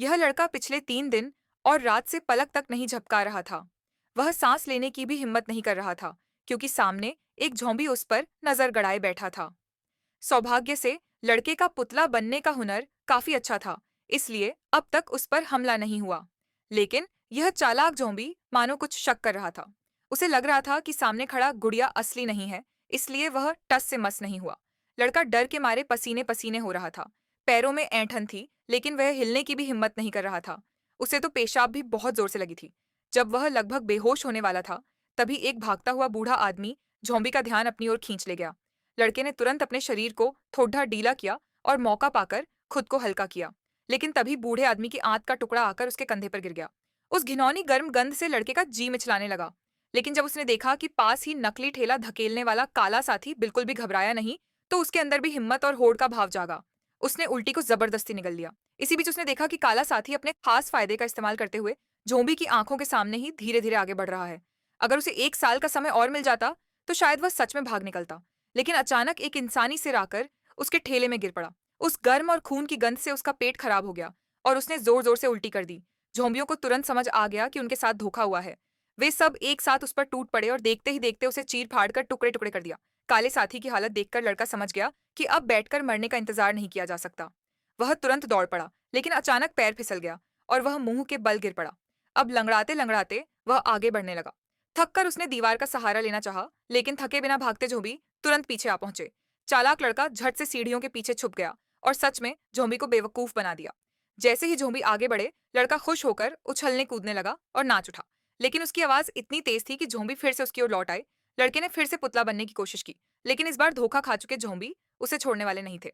यह लड़का पिछले 3 दिन और रात से पलक तक नहीं झपका रहा था। वह सांस लेने की भी हिम्मत नहीं कर रहा था, क्योंकि सामने एक झोंबी उस पर नजर गड़ाए बैठा था। सौभाग्य से लड़के का पुतला बनने का हुनर काफी अच्छा था, इसलिए अब तक उस पर हमला नहीं हुआ। लेकिन यह चालाक जोम्बी मानो कुछ शक कर रहा था। उसे लग रहा था कि सामने खड़ा गुड़िया असली नहीं है, इसलिए वह टस से मस नहीं हुआ। लड़का डर के मारे पसीने पसीने हो रहा था। पैरों में ऐंठन थी, लेकिन वह हिलने की भी हिम्मत नहीं कर रहा था। उसे तो पेशाब भी बहुत जोर से लगी थी। जब वह लगभग बेहोश होने वाला था, तभी एक भागता हुआ बूढ़ा आदमी झोंबी का ध्यान अपनी ओर खींच ले गया। लड़के ने तुरंत अपने शरीर को थोड़ा ढीला किया और मौका पाकर खुद को हल्का किया। लेकिन तभी बूढ़े आदमी की आंत का टुकड़ा आकर उसके कंधे पर गिर गया। उस घिनौनी गर्म गंध से लड़के का जी मिचलाने लगा। लेकिन जब उसने देखा कि पास ही नकली ठेला धकेलने वाला काला साथी बिल्कुल भी घबराया नहीं, तो उसके अंदर भी हिम्मत और होड़ का भाव जागा। उसने उल्टी को जबरदस्ती निगल लिया। इसी बीच उसने देखा कि काला साथी अपने खास फायदे का इस्तेमाल करते हुए जोम्बी की आंखों के सामने ही धीरे धीरे आगे बढ़ रहा है। अगर उसे 1 साल का समय और मिल जाता, तो शायद वह सच में भाग निकलता। लेकिन अचानक एक इंसानी सिर आकर उसके ठेले में गिर पड़ा। उस गर्म और खून की गंध से उसका पेट खराब हो गया और उसने जोर जोर से उल्टी कर दी। झोंबियों को तुरंत समझ आ गया कि उनके साथ धोखा हुआ है। वे सब एक साथ उस पर टूट पड़े और देखते ही देखते उसे चीर फाड़ कर टुकड़े टुकड़े कर दिया। काले साथी की हालत देखकर लड़का समझ गया कि अब बैठकर मरने का इंतजार नहीं किया जा सकता। वह तुरंत दौड़ पड़ा, लेकिन अचानक पैर फिसल गया और वह मुंह के बल गिर पड़ा। अब लंगड़ाते लंगड़ाते वह आगे बढ़ने लगा। थककर उसने दीवार का सहारा लेना चाहा, लेकिन थके बिना भागते झोंबी तुरंत पीछे आ पहुंचे। चालाक लड़का झट से सीढ़ियों के पीछे छुप गया और सच में झोंबी को बेवकूफ बना दिया। जैसे ही झोंबी आगे बढ़े, लड़का खुश होकर उछलने कूदने लगा और नाच उठा। लेकिन उसकी आवाज इतनी तेज थी कि झोंबी फिर से उसकी ओर लौट आए। लड़के ने फिर से पुतला बनने की कोशिश की, लेकिन इस बार धोखा खा चुके झोंबी उसे छोड़ने वाले नहीं थे।